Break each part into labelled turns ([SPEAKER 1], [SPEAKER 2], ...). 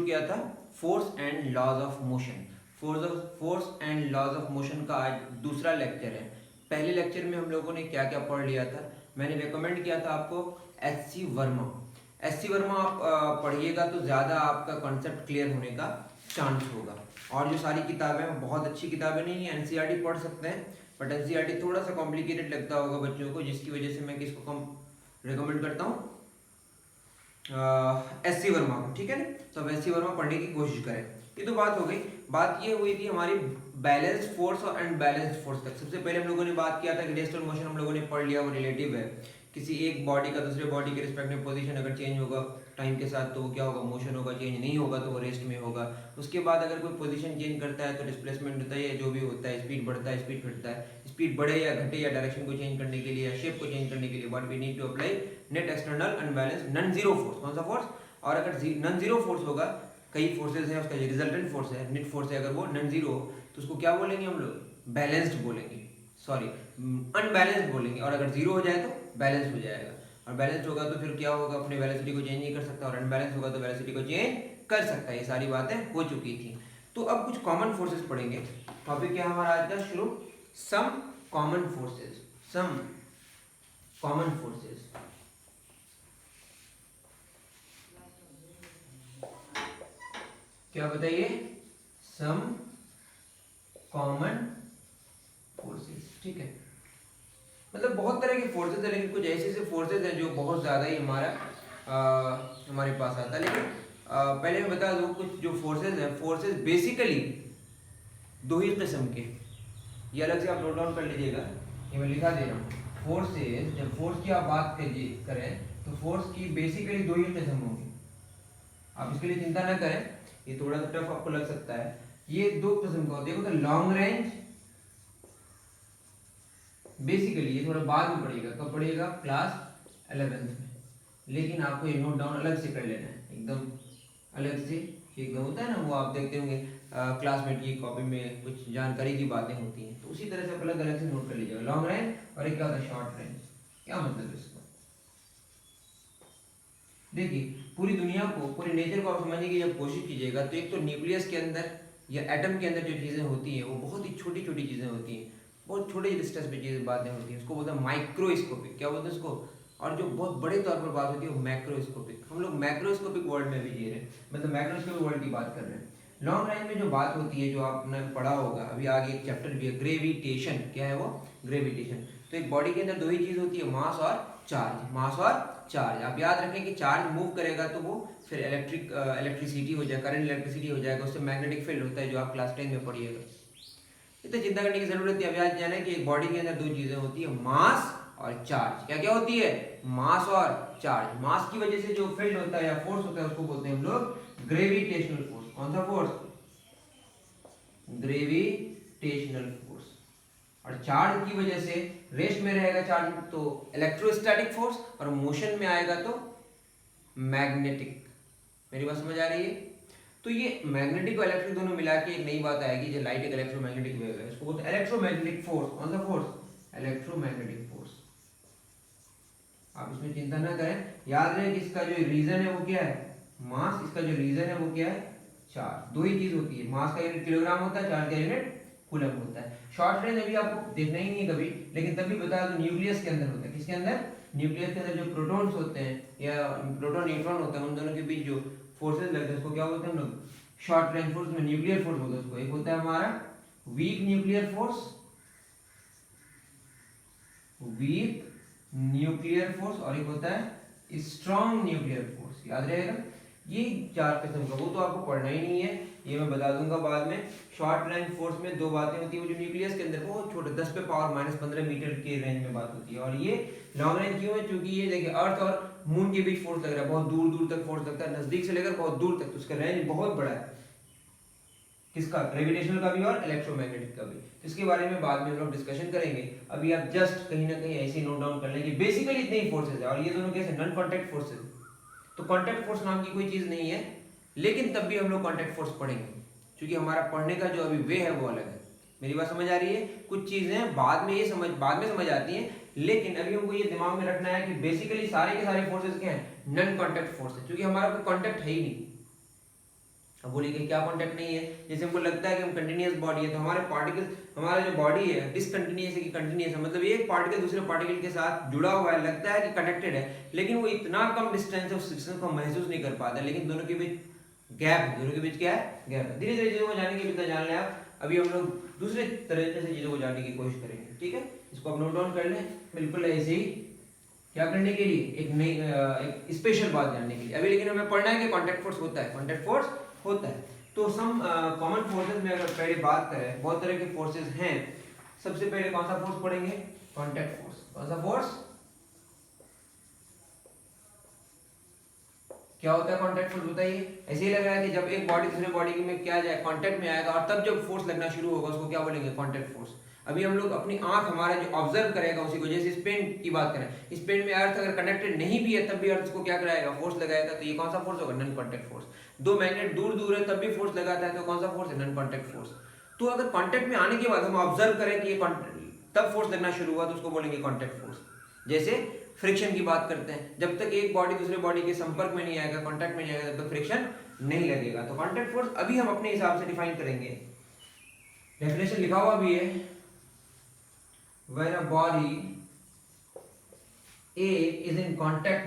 [SPEAKER 1] किया था force and laws of motion. Force and laws of motion का आज दूसरा लेक्चर है। पहले लेक्चर में हम लोगों ने क्या क्या पढ़ लिया था, मैंने रिकमेंड किया था आपको एच.सी. वर्मा। एच.सी. वर्मा आप पढ़िएगा तो ज़्यादा आपका कॉन्सेप्ट क्लियर होने का चांस होगा। और जो सारी किताबें हैं बहुत अच्छी किताबें नहीं है, एनसीईआरटी पढ़ सकते हैं, बट एनसीईआरटी थोड़ा सा कॉम्प्लिकेटेड लगता होगा बच्चों को, जिसकी वजह से मैं किसको कम रिकमेंड करता हूँ, एच.सी. वर्मा को। ठीक है ना, तो अब एच.सी. वर्मा पढ़ने की कोशिश करें। ये तो बात हो गई। बात ये हुई थी हमारी बैलेंस फोर्स और अनबैलेंस फोर्स तक। सबसे पहले हम लोगों ने बात किया था कि रेस्ट मोशन हम लोगों ने पढ़ लिया, वो रिलेटिव है। किसी एक बॉडी का दूसरे बॉडी के रिस्पेक्ट में पोजीशन अगर चेंज होगा टाइम के साथ तो वो क्या होगा, मोशन होगा। चेंज नहीं होगा तो वो रेस्ट में होगा। उसके बाद अगर कोई पोजीशन चेंज करता है तो डिस्प्लेसमेंट होता है, या जो भी होता है, स्पीड बढ़ता है, स्पीड घटता है। स्पीड बढ़े या घटे या डायरेक्शन को चेंज करने के लिए या शेप को चेंज करने के लिए what we need to apply net external unbalance non zero force. कौन सा फोर्स? और अगर नॉन जीरो फोर्स होगा, कई फोर्सेज हैं, उसका रिजल्टेंट फोर्स है, नेट फोर्स है, अगर वो नॉन जीरो हो तो उसको क्या बोलेंगे हम लोग? बैलेंस्ड बोलेंगे, सॉरी अनबैलेंस्ड बोलेंगे। और अगर जीरो हो जाए तो बैलेंस हो जाएगा। और बैलेंस होगा तो फिर क्या होगा, अपने वेलोसिटी को चेंज नहीं कर सकता, और अनबैलेंस होगा तो वेलोसिटी को चेंज कर सकता है। ये सारी बातें हो चुकी थी। तो अब कुछ कॉमन फोर्सेस पढ़ेंगे। टॉपिक क्या है हमारा आज का शुरू? Some common forces. Some common forces. क्या बताइए? Some common forces. ठीक है, मतलब बहुत तरह के फोर्सेस है, लेकिन कुछ ऐसे फोर्सेस हैं जो बहुत ज़्यादा ही हमारे पास आता है। लेकिन पहले मैं बता दूं कुछ जो फोर्सेस हैं। फोर्सेस बेसिकली दो ही किस्म के, ये अलग से आप नोट डाउन कर लीजिएगा, ये मैं लिखा दे रहा हूँ। फोर्सेस, जब फोर्स की आप बात करें तो फोर्स की बेसिकली दो ही किस्म होंगी। आप इसके लिए चिंता ना करें, ये थोड़ा सा टफ आपको लग सकता है। ये दो किस्म का होता है, तो लॉन्ग रेंज, बेसिकली ये थोड़ा बाद में पढ़िएगा। कब पढ़िएगा? क्लास 11th में। लेकिन आपको ये नोट डाउन अलग से कर लेना है, एकदम अलग से। एकदम होता है ना, वो आप देखते होंगे क्लासमेट की कॉपी में कुछ जानकारी की बातें होती हैं, तो उसी तरह से अलग अलग से नोट कर लीजिएगा। लॉन्ग रेंज और एक क्या होता है, शॉर्ट रेंज। क्या मतलब है इसका? देखिए, पूरी दुनिया को, पूरे नेचर को आप समझने की जब कोशिश कीजिएगा तो एक तो न्यूक्लियस के अंदर या एटम के अंदर जो चीज़ें होती हैं वो बहुत ही छोटी छोटी चीज़ें होती हैं, बहुत छोटे डिस्टेंस पे चीज़ें बातें होती हैं। उसको बोलते हैं माइक्रोस्कोपिक। क्या बोलते हैं उसको? और जो बहुत बड़े तौर पर बात होती है वो मैक्रोस्कोपिक। हम लोग मैक्रोस्कोपिक वर्ल्ड में भी जी रहे हैं, मतलब मैक्रोस्कोपिक वर्ल्ड की बात कर रहे हैं। लॉन्ग रेंज में जो बात होती है, जो आपने पढ़ा होगा, अभी आगे एक चैप्टर भी है, ग्रेविटेशन। क्या है वो? ग्रेविटेशन। तो एक बॉडी के अंदर दो ही चीज़ होती है, मास और चार्ज। मास और चार्ज। आप याद रखें कि चार्ज मूव करेगा तो वो फिर इलेक्ट्रिसिटी हो जाएगा, करंट इलेक्ट्रिसिटी हो जाएगा, उससे मैग्नेटिक फील्ड होता है, जो आप क्लास 10 में पढ़िएगा। इतना चिंता करने की जरूरत है। अब याद जाना कि एक बॉडी के अंदर दो चीजें होती है, मास और चार्ज। क्या क्या होती है? मास और चार्ज। मास की वजह से जो फील्ड होता है या फोर्स होता है उसको बोलते हैं हम लोग ग्रेविटेशनल फोर्स। कौन सा फोर्स? Gravitational force. और चार्ज की वजह से रेस्ट में रहेगा चार्ज तो इलेक्ट्रोस्टैटिक फोर्स, और मोशन में आएगा तो मैग्नेटिक। मेरी बात समझ आ रही है? तो ये मैग्नेटिक और इलेक्ट्रिक दोनों मिला के एक नई बात आएगी, जो लाइट एक इलेक्ट्रोमैग्नेटिक वेव है, इसको बोलते हैं इलेक्ट्रोमैग्नेटिक फोर्स। कौन सा फोर्स? Electromagnetic force. आप इसमें चिंता ना करें, याद रहे कि इसका जो रीजन है वो क्या है? मास। इसका जो रीजन है वो क्या है? चार्ज। दो ही चीज होती है, मास का यूनिट किलोग्राम होता है, चार्ज का यूनिट कूलम होता है। शॉर्ट रेंज अभी आपको देखना ही नहीं है कभी, लेकिन तभी बता दो न्यूक्लियस के अंदर होता है। किसके अंदर? न्यूक्लियस के अंदर जो प्रोटॉन्स होते हैं या प्रोटॉन न्यूट्रॉन होता है, उन दोनों के बीच जो फोर्सेस लगते हैं उसको क्या बोलते हैं हम लोग? शॉर्ट रेंज फोर्स में न्यूक्लियर फोर्स बोलते हैं उसको। एक होता है हमारा weak nuclear force, weak nuclear force, और एक होता है स्ट्रॉन्ग न्यूक्लियर फोर्स। याद रहेगा ये चार किस्म का, वो तो आपको पढ़ना ही नहीं है, ये मैं बता दूंगा बाद में। शॉर्ट रेंज फोर्स में दो बातें होती है, वो जो न्यूक्लियस के अंदर बहुत छोटे 10 पे पावर -15 मीटर के रेंज में बात होती है। और ये लॉन्ग रेंज क्यों है? क्योंकि ये देखिए अर्थ और मून के बीच फोर्स लग रहा है, बहुत दूर दूर तक फोर्स लगता है, नजदीक से लेकर बहुत दूर तक, तो उसका रेंज बहुत बड़ा है। किसका? ग्रेविटेशनल का भी और इलेक्ट्रोमैग्नेटिक का भी। इसके बारे में बाद में हम लोग डिस्कशन करेंगे। अभी आप जस्ट कहीं ना कहीं ऐसे नोट डाउन कर लेंगे, बेसिकली इतने ही फोर्सेज है। और ये दोनों कैसे? Non contact forces. तो कांटेक्ट फोर्स नाम की कोई चीज नहीं है, लेकिन तब भी हम लोग कांटेक्ट फोर्स पढ़ेंगे, क्योंकि हमारा पढ़ने का जो अभी वे है वो अलग है। मेरी बात समझ आ रही है? कुछ चीजें बाद में समझ आती हैं, लेकिन अभी हमको ये दिमाग में रखना है कि बेसिकली सारे के सारे फोर्सेज क्या हैं? नॉन कांटेक्ट फोर्स है, क्योंकि हमारा कोई कांटेक्ट है ही नहीं। अब बोलिए क्या कांटेक्ट नहीं है? जैसे हमको लगता है कि हम कंटिन्यूअस बॉडी है, तो हमारे पार्टिकल, हमारा जो बॉडी है डिसकंटिन्यूअस है कि कंटिन्यूअस है, मतलब एक पार्टिकल दूसरे पार्टिकल के साथ जुड़ा हुआ है, लगता है कि कनेक्टेड है, लेकिन वो इतना कम डिस्टेंस है उस डिस्टेंस को महसूस नहीं कर पाता, लेकिन दोनों के बीच गैप है, दोनों के बीच क्या है? गैप है। धीरे धीरे चीजों को जानेंगे, कितना जान लें आप। अभी हम लोग दूसरे तरीके से चीजों को जानने की कोशिश करेंगे, ठीक है? इसको आप नोट डाउन कर लें, बिल्कुल ऐसे ही क्या करने के लिए, एक नई एक स्पेशल बात जानने के लिए। अभी लेकिन हमें पढ़ना है कि कॉन्टैक्ट फोर्स होता है, कॉन्टैक्ट फोर्स होता है। तो सम कॉमन फोर्सेस में अगर पहले बात करें, बहुत तरह के फोर्सेस हैं। सबसे पहले कौन सा फोर्स पढ़ेंगे? Contact force. कौन सा फोर्स? क्या होता है कॉन्टैक्ट फोर्स, बताइए। ऐसे ही लग रहा है कि जब एक बॉडी दूसरे बॉडी में क्या जाए, कांटेक्ट में आएगा, और तब जब फोर्स लगना शुरू होगा उसको क्या बोलेंगे? Contact force. अभी हम लोग अपनी आंख हमारा जो ऑब्जर्व करेगा उसी को, जैसे इस पेन की बात करें, इस पेन में अर्थ अगर कनेक्टेड नहीं भी है तब भी अर्थ को क्या कराएगा? फोर्स लगाएगा। तो ये कौन सा फोर्स होगा? Non contact force. दो मैग्नेट दूर दूर है तब भी फोर्स लगाता है, तो कौन सा फोर्स है? Non contact force. तो अगर कॉन्टैक्ट में आने के बाद हम ऑब्जर्व करें कि ये तब फोर्स लगना शुरू हुआ तो उसको बोलेंगे कॉन्टैक्ट फोर्स। जैसे फ्रिक्शन की बात करते हैं, जब तक एक बॉडी दूसरे बॉडी के संपर्क में नहीं आएगा, कांटेक्ट में नहीं आएगा, तब तक फ्रिक्शन नहीं लगेगा। तो कांटेक्ट फोर्स अभी हम अपने हिसाब से डिफाइन करेंगे। डेफिनेशन लिखा हुआ भी है, when a body A is in contact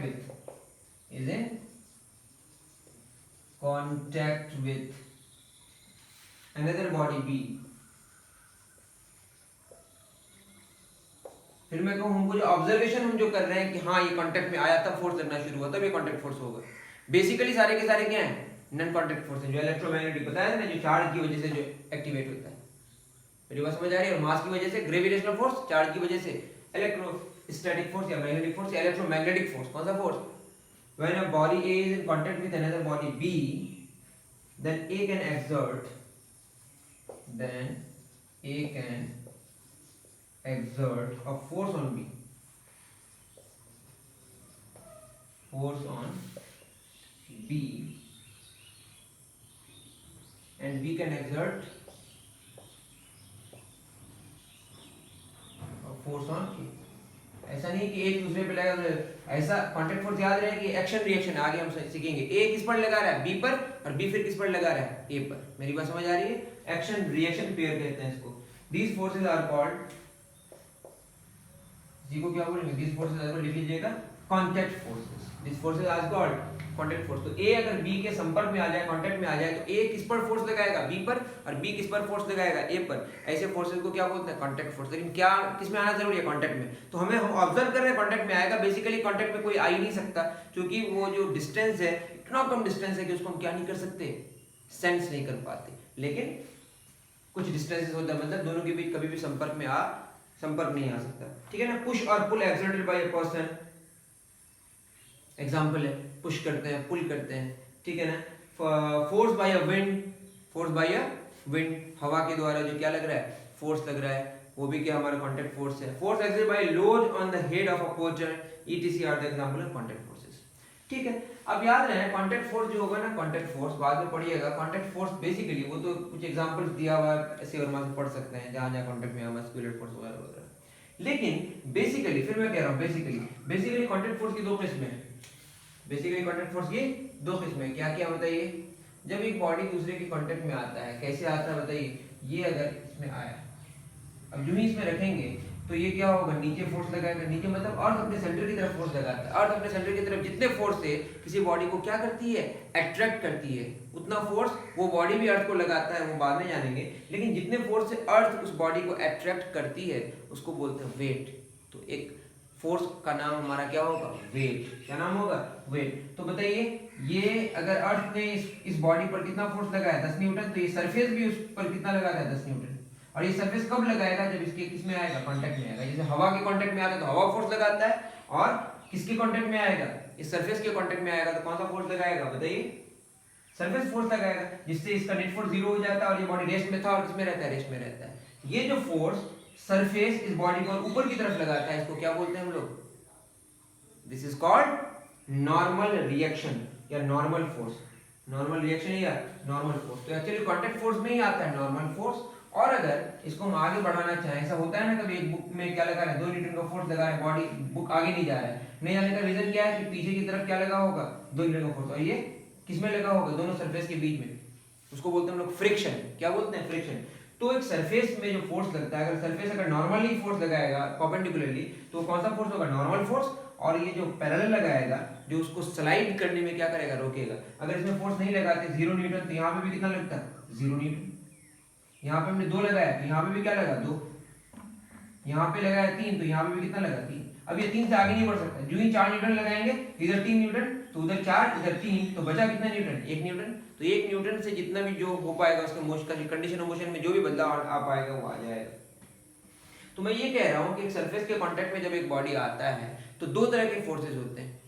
[SPEAKER 1] with another body B, फिर मैं कहूँ हमको जो ऑब्जर्वेशन हम जो कर रहे हैं कि हाँ ये कांटेक्ट में आया तब फोर्स लगना शुरू हुआ, तब ये कांटेक्ट फोर्स होगा। बेसिकली सारे के सारे क्या हैं? नॉन कांटेक्ट फोर्स है। जो इलेक्ट्रोमैग्नेटिक बताया था ना, जो चार्ज की वजह से जो एक्टिवेट होता है, मेरी बात समझ आ रही है? और मास की वजह से ग्रेविटेशनल फोर्स, चार्ज की वजह से इलेक्ट्रोस्टैटिक फोर्स या मैग्नेटिक फोर्स या इलेक्ट्रोमैग्नेटिक फोर्स। कौन सा force? When a body A is in contact with another body B, then A can exert a force on B. And B can exert a force on A. ऐसा नहीं कि एक दूसरे पे लगा, ऐसा कॉन्टैक्ट फोर्स याद रहे कि एक्शन रिएक्शन आगे हम सीखेंगे। ए किस पर लगा रहा है? बी पर, और बी फिर किस पर लगा रहा है? ए पर। मेरी बात समझ आ रही है? एक्शन रिएक्शन पेयर कहते हैं इसको। दीज फोर्सेस आर कॉल्ड, जी को क्या बोलेंगे? दीज फोर्सेस आर, लिख लीजिएगा, contact forces. These forces are called contact force. तो ए अगर बी के संपर्क में आ जाए, कांटेक्ट में आ जाए, तो ए किस पर फोर्स लगाएगा? बी पर, और बी किस पर फोर्स लगाएगा? ए पर। ऐसे फोर्सेस को क्या बोलते हैं? Contact force. लेकिन क्या किस में आना जरूरी है? कांटेक्ट में। तो हम ऑब्जर्व कर रहे हैं कांटेक्ट में आएगा, बेसिकली कांटेक्ट में कोई आ ही नहीं सकता, क्योंकि वो जो डिस्टेंस है इतना कम डिस्टेंस है कि उसको हम क्या नहीं कर सकते? सेंस नहीं कर पाते। लेकिन कुछ डिस्टेंसेस होता है, मतलब दोनों के बीच कभी भी संपर्क नहीं आ सकता, ठीक है ना? पुश और pull exerted by a person, example है, पुश करते हैं, पुल करते हैं, ठीक है ना? फोर्स बाय अ विंड, हवा के द्वारा जो क्या लग रहा है? फोर्स लग रहा है, वो भी क्या हमारा कांटेक्ट फोर्स है। Force exerted by load on the head of a porter, ETC are the example of contact forces, ठीक है? अब याद रहे कांटेक्ट फोर्स जो होगा ना, कांटेक्ट फोर्स बाद में पढ़िएगा। कांटेक्ट फोर्स बेसिकली वो तो कुछ एग्जांपल्स दिया हुआ है, ऐसे और से पढ़ सकते हैं जहां जहां कांटेक्ट में है, मस्कुलर फोर्स वगैरह वगैरह। लेकिन बेसिकली, फिर मैं कह रहा हूं बेसिकली कांटेक्ट फोर्स की दो किस्में हैं। बेसिकली कांटेक्ट फोर्स की दो किस्में, क्या क्या बताइए? जब एक बॉडी दूसरे के कांटेक्ट में आता है, कैसे आता है बताइए? ये अगर इसमें आया, अब यूं ही इसमें रखेंगे तो ये क्या होगा? नीचे फोर्स लगाएगा, नीचे मतलब अर्थ अपने सेंटर की तरफ फोर्स लगाता है। अर्थ अपने सेंटर की तरफ जितने फोर्स से किसी बॉडी को क्या करती है? अट्रैक्ट करती है, उतना फोर्स वो बॉडी भी अर्थ को लगाता है, वो बाद में जानेंगे। लेकिन जितने फोर्स से अर्थ उस बॉडी को अट्रैक्ट करती है उसको बोलते हैं वेट। तो एक फोर्स का नाम हमारा क्या होगा? वेट। क्या नाम होगा? वेट। तो बताइए, ये अगर अर्थ ने इस बॉडी पर कितना फोर्स लगाया? 10 न्यूटन। तो ये सरफेस भी उस पर कितना लगाता है? 10 न्यूटन। और ये सरफेस कब लगाएगा? जब इसके किसमें आएगा? कांटेक्ट में आएगा। जैसे हवा के कांटेक्ट में आता है तो हवा फोर्स लगाता है, और किसके कांटेक्ट में आएगा? इस सरफेस के कांटेक्ट में आएगा तो कौन सा फोर्स लगाएगा? बताइए, सरफेस फोर्स लगाएगा, जिससे इसका नेट फोर्स 0 हो जाता है और ये बॉडी रेस्ट में था और किसमें रहता है? रेस्ट में रहता है। ये जो फोर्स सरफेस इस बॉडी को ऊपर की तरफ लगाता है, इसको क्या बोलते हैं हम लोग? This is called normal reaction या नॉर्मल फोर्स। नॉर्मल रिएक्शन या नॉर्मल फोर्स। तो एक्चुअली कांटेक्ट फोर्स में ही आता है नॉर्मल फोर्स। और अगर इसको हम आगे बढ़ाना चाहें, ऐसा होता है ना कभी एक बुक में क्या लगा रहा है? 2 न्यूटन का फोर्स लगा रहा है, बॉडी बुक आगे नहीं जा रहा है। नहीं जाने का रीजन क्या है? कि पीछे की तरफ क्या लगा होगा? 2 न्यूटन का फोर्स। और ये किसमें लगा होगा? दोनों सरफेस के बीच में। उसको बोलते हैं हम लोग फ्रिक्शन। क्या बोलते हैं? फ्रिक्शन। तो एक सरफेस में जो फोर्स लगता है, अगर सरफेस अगर नॉर्मली फोर्स लगाएगा परपेंडिकुलरली, तो कौन सा फोर्स होगा? Normal force. और ये जो पैरेलल लगाएगा, जो उसको स्लाइड करने में क्या करेगा? रोकेगा। अगर इसमें फोर्स नहीं लगाते 0 न्यूटन, तो यहाँ पे भी कितना लगता है? 0 न्यूटन। यहाँ पे हमने 2 लगाया, तो यहाँ पे भी क्या लगा? 2। यहाँ पे लगाया 3, तो यहाँ पे भी कितना लगा? 3। अब ये 3 से आगे नहीं बढ़ सकता। जो ही 4 न्यूटन लगाएंगे, इधर 3 न्यूटन, तो उधर 4, इधर 3, तो बचा कितना न्यूटन? 1 न्यूटन। तो 1 न्यूटन से जितना भी जो हो पाएगा उसके मोशन का, कंडीशन ऑफ मोशन में जो भी बदलाव आ पाएगा वो आ जाएगा। तो मैं ये कह रहा हूँ कि एक सरफेस के कांटेक्ट में जब एक बॉडी आता है तो 2 तरह के फोर्सेस होते हैं।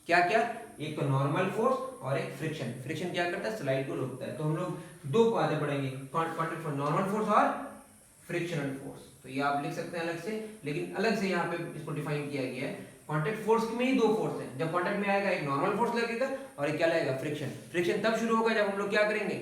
[SPEAKER 1] क्या क्या? एक तो नॉर्मल फोर्स और एक फ्रिक्शन। फ्रिक्शन क्या करता है? स्लाइड को रोकता है। तो हम लोग 2 बातें पढ़ेंगे, कांटेक्ट फॉर नॉर्मल फोर्स और फ्रिक्शनल फोर्स। तो ये आप लिख सकते हैं अलग से, लेकिन अलग से यहाँ पे इसको डिफाइन किया गया है। कांटेक्ट फोर्स में ही 2 फोर्स हैं। जब कांटेक्ट में आएगा एक नॉर्मल फोर्स लगेगा और एक क्या लगेगा? फ्रिक्शन। फ्रिक्शन तब शुरू होगा जब हम लोग क्या करेंगे?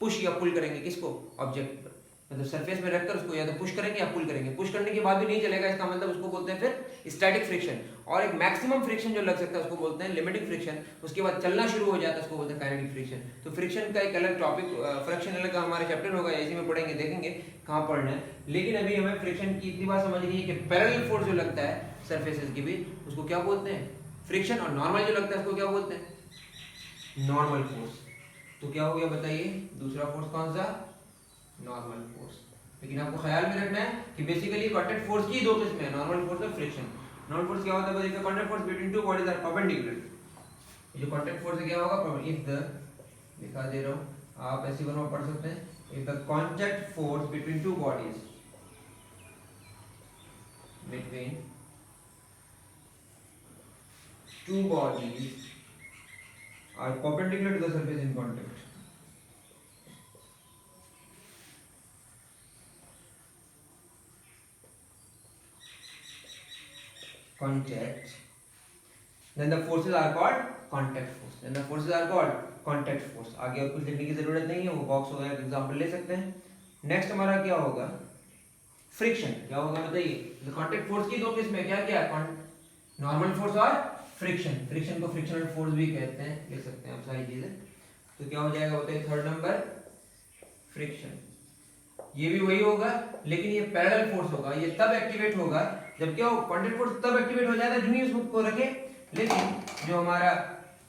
[SPEAKER 1] पुश या पुल करेंगे। किसको? ऑब्जेक्ट पर, मतलब सरफेस में रखकर उसको या तो पुश करेंगे या पुल करेंगे। पुश करने के बाद भी नहीं चलेगा, इसका मतलब उसको बोलते हैं फिर स्टैटिक फ्रिक्शन। और एक मैक्सिमम फ्रिक्शन जो लग सकता है उसको बोलते हैं लिमिटिंग फ्रिक्शन। उसके बाद चलना शुरू हो जाता है उसको बोलते हैं काइनेटिक फ्रिक्शन। तो फ्रिक्शन का एक अलग टॉपिक, फ्रिक्शन अलग हमारा चैप्टर होगा, इसी में पढ़ेंगे, देखेंगे कहाँ पढ़ना है। लेकिन अभी हमें फ्रिक्शन की इतनी बात समझ गई कि पैरेलल फोर्स जो लगता है सरफेसेस के बीच, उसको क्या बोलते हैं? फ्रिक्शन। और नॉर्मल जो लगता है उसको क्या बोलते हैं? Normal force. तो क्या हो गया बताइए? दूसरा फोर्स कौन सा? Normal force. लेकिन आपको ख्याल में रखना है कि बेसिकली कांटेक्ट फोर्स की 2 किस्में हैं, नॉर्मल फोर्स और फ्रिक्शन। नॉर्मल फोर्स क्या होता है? If the contact force between 2 bodies are perpendicular. ये जो कांटेक्ट फोर्स है क्या होगा? इफ द, दिखा दे रहा हूं, आप ऐसी वर्ड में पढ़ सकते हैं, if the contact force between 2 bodies, between 2 bodies are perpendicular to the surface in contact. Contact. Then the forces are called contact force. Then the forces are called contact force. आगे और कुछ लिखने की जरूरत नहीं है, वो बॉक्स वगैरह का एग्जांपल ले सकते हैं। नेक्स्ट हमारा क्या होगा? फ्रिक्शन। क्या होगा बताइए? तो कांटेक्ट फोर्स की 2 किस्में, क्या क्या? नॉर्मल फोर्स और फ्रिक्शन। फ्रिक्शन को फ्रिक्शनल फोर्स भी कहते हैं, लिख सकते हैं आप सारी चीजें। तो क्या हो जाएगा बताइए? 3rd number friction. ये भी वही होगा, लेकिन ये पैरेलल फोर्स होगा। ये तब एक्टिवेट होगा जब क्या हो? कांटेक्ट फोर्स तब एक्टिवेट हो जाता है जब उसको रखे, लेकिन जो हमारा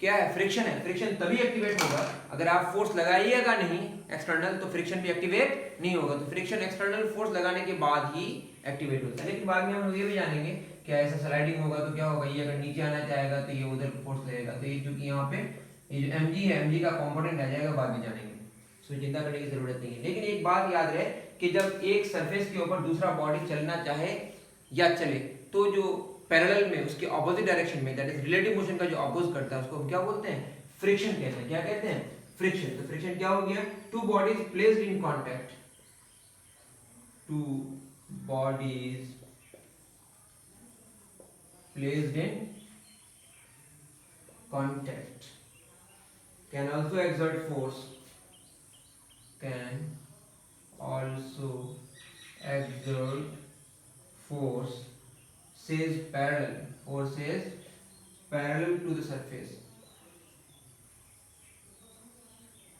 [SPEAKER 1] क्या है? फ्रिक्शन है, फ्रिक्शन तभी एक्टिवेट होगा अगर आप फोर्स लगाइएगा नहीं एक्सटर्नल, तो फ्रिक्शन भी एक्टिवेट नहीं होगा। तो फ्रिक्शन एक्सटर्नल फोर्स लगाने के बाद ही एक्टिवेट होता है। लेकिन बाद में हम लोग ये भी जानेंगे क्या ऐसा स्लाइडिंग होगा तो क्या होगा? ये अगर नीचे आना चाहेगा तो ये उधर फोर्स लगेगा। तो ये चूंकि यहाँ पे ये जो mg है, mg का कंपोनेंट आ जाएगा, बाद में जानेंगे, सो चिंता करने की जरूरत नहीं है। लेकिन एक बात याद रहे कि जब एक सरफेस के ऊपर दूसरा बॉडी चलना चाहे या चले, तो जो पैरेलल में उसके ऑपोजिट डायरेक्शन में, दैट इज रिलेटिव मोशन का जो अपोज करता है, उसको हम क्या बोलते हैं? फ्रिक्शन कहते हैं। क्या कहते हैं? फ्रिक्शन। तो फ्रिक्शन क्या हो गया? 2 bodies placed in contact, 2 bodies placed in contact can also exert force, can also exert force, says parallel, force is parallel to the surface,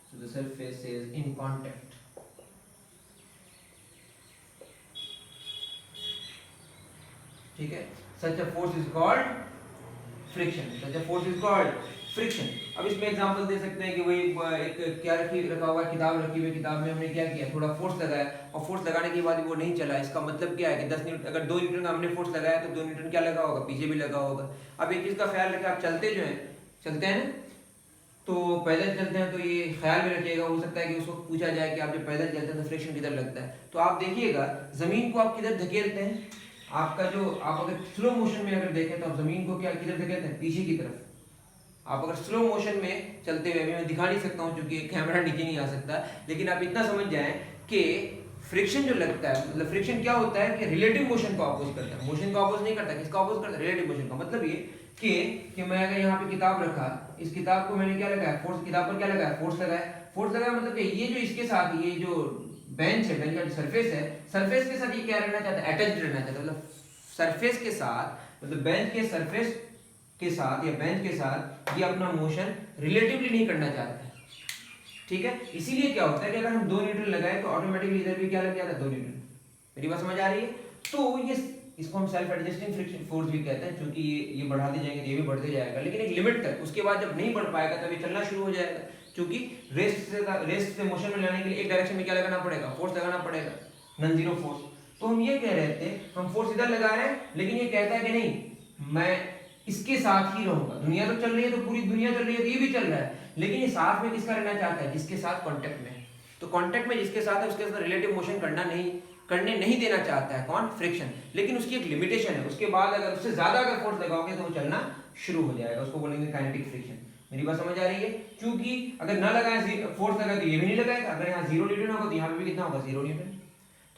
[SPEAKER 1] so the surface is in contact. ठीक है? such a force is called friction, such a force is called friction. अब इसमें example दे सकते हैं कि वही एक क्या रखा हुआ, किताब रखी हुई, किताब में हमने क्या किया? थोड़ा फोर्स लगाया, और फोर्स लगाने के बाद वो नहीं चला। इसका मतलब क्या है कि 10 न्यूटन, अगर 2 न्यूटन का हमने फोर्स लगाया तो 2 न्यूटन क्या लगा होगा? पीछे भी लगा होगा। अब एक चीज का ख्याल रखें, आप चलते जो है, चलते हैं तो पैदल चलते हैं, तो ये ख्याल में रखिएगा, हो सकता है कि उसको पूछा जाए कि आप जब पैदल चलते हैं तो फ्रिक्शन किधर लगता है। तो आप देखिएगा जमीन को आप किधर धकेलते हैं? आपका जो, आप अगर स्लो मोशन में अगर देखें तो आप जमीन को क्या किधर धकेलते हैं? पीछे की तरफ। आप अगर स्लो मोशन में चलते हुए, मैं दिखा नहीं सकता हूँ क्योंकि कैमरा नीचे नहीं आ सकता, लेकिन आप इतना समझ जाएं कि फ्रिक्शन जो लगता है, मतलब फ्रिक्शन क्या होता है कि रिलेटिव मोशन को अपोज करता है। मोशन को अपोज नहीं करता, किसका अपोज करता है? रिलेटिव मोशन का। मतलब ये कि मैं अगर यहाँ पे किताब रखा, इस किताब को मैंने क्या लगाया? फोर्स। किताब पर क्या लगाया? फोर्स लगाया। फोर्स लगाया मतलब कि ये जो इसके साथ, ये जो बेंच है, बेंच का जो सरफेस है, सरफेस के साथ ये क्या रहना चाहता है? अटैच्ड रहना चाहता है। मतलब सरफेस के साथ, मतलब बेंच के सरफेस के साथ या बेंच के साथ ये अपना मोशन रिलेटिवली नहीं करना चाहता है। ठीक है, इसीलिए क्या होता है कि अगर हम 2 न्यूटन लगाए तो ऑटोमेटिकली इधर भी क्या लग जाता है, 2 न्यूटन। मेरी बात समझ आ रही है? तो ये इसको हम सेल्फ एडजस्टिंग फ्रिक्शन फोर्स भी कहते हैं, क्योंकि ये बढ़ाते जाएंगे तो ये भी बढ़ते जाएगा, लेकिन एक लिमिट तक। उसके बाद जब नहीं बढ़ पाएगा तभी चलना शुरू हो जाएगा, क्योंकि रेस्ट से मोशन में लाने के लिए एक डायरेक्शन में क्या लगाना पड़ेगा, फोर्स लगाना पड़ेगा, नॉन जीरो फोर्स। तो हम ये कह रहे थे हम फोर्स इधर लगा रहे हैं, लेकिन ये कहता है कि नहीं मैं इसके साथ ही रहूंगा। दुनिया तो चल रही है, तो पूरी दुनिया चल रही है, तो ये भी चल रहा है, लेकिन ये साथ में किसका रहना चाहता है, जिसके साथ कांटेक्ट में है। तो कांटेक्ट में जिसके साथ है उसके साथ रिलेटिव मोशन करने नहीं देना चाहता है कौन, फ्रिक्शन। लेकिन उसकी एक लिमिटेशन है, उसके बाद अगर उससे ज्यादा अगर फोर्स लगाओगे तो वो चलना शुरू हो जाएगा, उसको बोलेंगे काइनेटिक फ्रिक्शन। मेरी बात समझ आ रही है? क्योंकि अगर ना लगाए फोर्स लगा तो ये भी नहीं लगाएगा, अगर यहाँ 0 न्यूटन होगा तो यहाँ पे भी कितना होगा, 0 न्यूटन।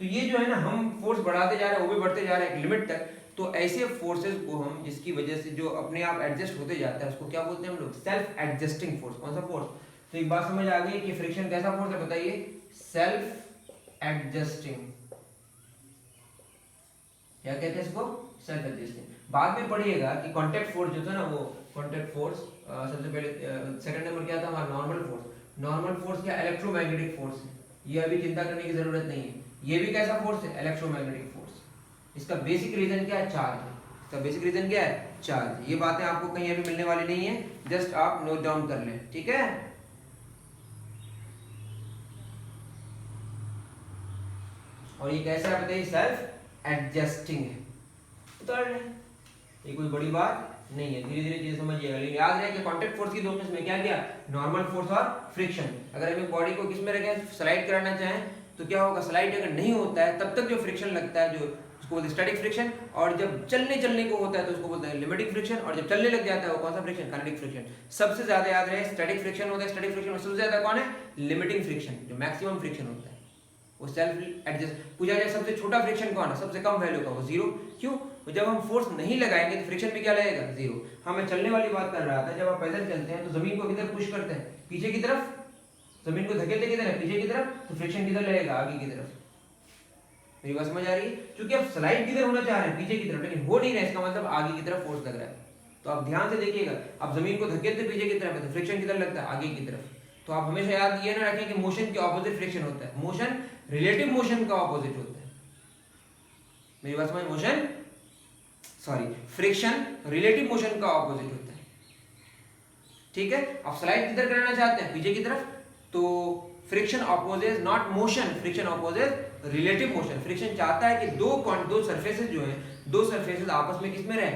[SPEAKER 1] तो ये जो है ना, हम फोर्स बढ़ाते जा रहे हैं, वो भी बढ़ते जा रहे हैं एक लिमिट तक। तो ऐसे फोर्सेस को हम, जिसकी वजह से जो अपने आप एडजस्ट होते जाता है, उसको क्या बोलते हैं हम लोग, सेल्फ एडजस्टिंग फोर्स। कौन सा फोर्स? तो एक बात समझ आ गई कि फ्रिक्शन कैसा फोर्स है, बताइए, सेल्फ एडजस्टिंग। क्या कहते हैं इसको, सेल्फ एडजस्टिंग। बाद में पढ़िएगा कि कांटेक्ट फोर्स जो था ना, वो कांटेक्ट फोर्स सबसे पहले सेकंड नंबर क्या था हमारा, नॉर्मल फोर्स। नॉर्मल फोर्स क्या, इलेक्ट्रोमैग्नेटिक फोर्स है, ये अभी चिंता करने की जरूरत नहीं है। ये भी कैसा फोर्स है, इलेक्ट्रोमैग्नेटिक फोर्स। इसका बेसिक रीजन क्या है, चार्ज। इसका बेसिक रीजन क्या है, चार्ज। ये बातें आपको कहीं अभी मिलने वाली नहीं है, जस्ट आप नोट डाउन कर लें, ठीक है। और ये कैसा है बताइए, सेल्फ एडजस्टिंग है। उतार लें, ये कोई बड़ी बात नहीं है, धीरे धीरे चीजें समझिएगा। लेकिन याद रहे कि कांटेक्ट फोर्स की दो किस्म में क्या क्या, नॉर्मल फोर्स और फ्रिक्शन। अगर हम बॉडी को किस में रखें, स्लाइड कराना चाहें तो क्या होगा, स्लाइड अगर नहीं होता है तब तक जो फ्रिक्शन लगता है, जो उसको बोलते हैं स्टैटिक फ्रिक्शन, और जब चलने को होता है तो उसको बोलते हैं लिमिटिंग फ्रिक्शन, और जब चलने लग जाता है वो कौन सा फ्रिक्शन, काइनेटिक फ्रिक्शन। सबसे ज्यादा याद रहे स्टैटिक फ्रिक्शन होता है, स्टैटिक फ्रिक्शन में सबसे ज्यादा कौन है, लिमिटिंग फ्रिक्शन, जो मैक्सिमम फ्रिक्शन होता है वो सेल्फ एडजस्ट। पूछा जाए सबसे छोटा फ्रिक्शन कौन है, सबसे कम वैल्यू का, वो 0। क्यों? तो जब हम फोर्स नहीं लगाएंगे तो फ्रिक्शन भी क्या लगेगा, 0। हाँ, मैं चलने वाली बात कर रहा था, जब आप पैदल चलते हैं तो जमीन को किधर पुश करते हैं, पीछे की तरफ। जमीन को धकेलते किधर है, पीछे की तरफ, तो फ्रिक्शन किधर लगेगा, आगे की तरफ। मेरी बात समझ आ रही है? क्योंकि आप स्लाइड किधर होना चाह रहे हैं, पीछे की तरफ, लेकिन हो नहीं रहा है, इसका मतलब आगे की तरफ फोर्स लग रहा है। तो आप ध्यान से देखिएगा, आप जमीन को धकेलते पीछे की तरफ है तो फ्रिक्शन किधर लगता है, आगे की तरफ। तो आप हमेशा याद ये ना रखें कि मोशन के ऑपोजिट फ्रिक्शन होता है, मोशन रिलेटिव मोशन का ऑपोजिट होता है। मेरी बात समझ, motion sorry friction relative motion का ऑपोजिट होता है, ठीक है। आप स्लाइड किधर कराना चाहते हैं, पीछे की तरफ, तो friction opposes not motion, friction opposes relative motion. Friction चाहता है कि दो सरफेसेस जो हैं, दो सरफेसेस आपस में किसमें रहे,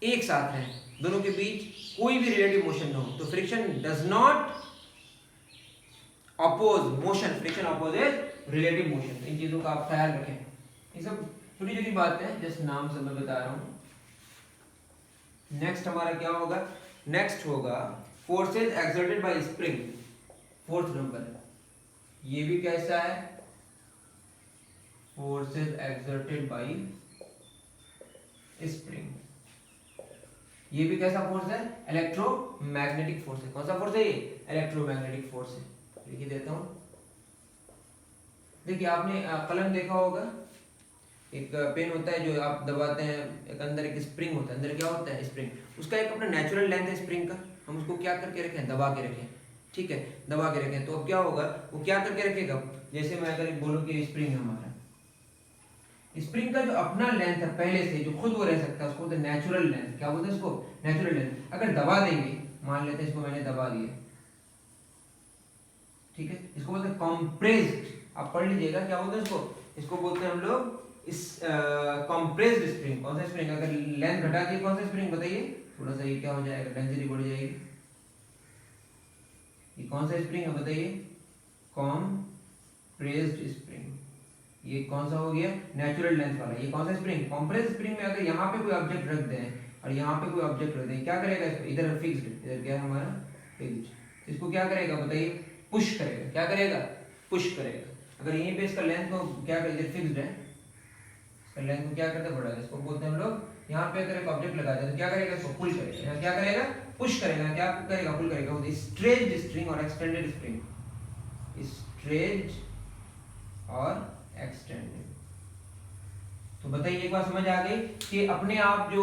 [SPEAKER 1] एक साथ रहें, दोनों के बीच कोई भी रिलेटिव मोशन ना हो। तो friction does not oppose motion, friction opposes relative motion. इन चीजों का आप ख्याल रखें, ये सब छोटी छोटी बातें हैं, जस्ट नाम से मैं बता रहा हूं। नेक्स्ट हमारा क्या होगा, नेक्स्ट होगा forces exerted by spring, fourth number. ये भी कैसा है, फोर्सेज एक्सर्टेड बाय स्प्रिंग। ये भी कैसा फोर्स है, इलेक्ट्रोमैग्नेटिक फोर्स है। कौन सा फोर्स है ये, इलेक्ट्रोमैग्नेटिक फोर्स है। लिख देता हूं, देखिए आपने कलम देखा होगा, एक पेन होता है जो आप दबाते हैं, एक अंदर एक स्प्रिंग होता है, अंदर क्या होता है, स्प्रिंग। उसका एक अपना नेचुरल लेंथ है स्प्रिंग का, हम उसको क्या करके रखें, दबा के रखें, ठीक है, दबा के रखें। तो अब क्या होगा, वो क्या करके रखेगा, जैसे मैं अगर बोलूं कि स्प्रिंग है हमारा, स्प्रिंग का जो अपना लेंथ है पहले से, जो खुद वो रह सकता है, उसको बोलते हैं नेचुरल लेंथ। क्या बोलते हैं इसको, नेचुरल लेंथ। अगर दबा देंगे, मान लेते हैं इसको मैंने दबा दिया, ठीक है, इसको बोलते हैं कॉम्प्रेस्ड। आप पढ़ लीजिएगा क्या बोलते हैं इसको, इसको बोलते हैं हम लोग इस कॉम्प्रेस्ड स्प्रिंग। कौन सा स्प्रिंग, अगर लेंथ घटा दिए कौन सा स्प्रिंग बताइए, थोड़ा सा ये क्या हो जाएगा, डेंसिटी बढ़ जाएगी। ये कौन सा स्प्रिंग है बताइए, कॉम्प्रेस्ड स्प्रिंग। ये कौन सा हो गया, नेचुरल लेंथ वाला। ये कौन सा स्प्रिंग, कॉम्प्रेस्ड स्प्रिंग में अगर यहाँ पे कोई ऑब्जेक्ट रख दें और यहाँ पे कोई ऑब्जेक्ट रख दें, क्या करेगा इसको, इधर फिक्स्ड, इधर क्या है हमारा फिक्स्ड, इसको क्या करेगा बताइए, पुश करेगा। क्या करेगा, पुश करेगा। अगर यहीं पे इसका लेंथ को क्या कर, इधर फिक्स्ड है, इसका लेंथ को क्या करते बढ़ा दें, इसको बोलते हैं हम लोग, यहाँ पे अगर एक ऑब्जेक्ट लगा दें तो क्या करेगा, इसको पुल करेगा। यहाँ क्या करेगा, पुश करेगा, क्या करेगा, पुल करेगा। स्ट्रेच्ड स्प्रिंग और एक्सटेंडेड स्प्रिंग, स्ट्रेच्ड और एक्सटेंडेड। तो बताइए, एक बात समझ आ गई कि अपने आप जो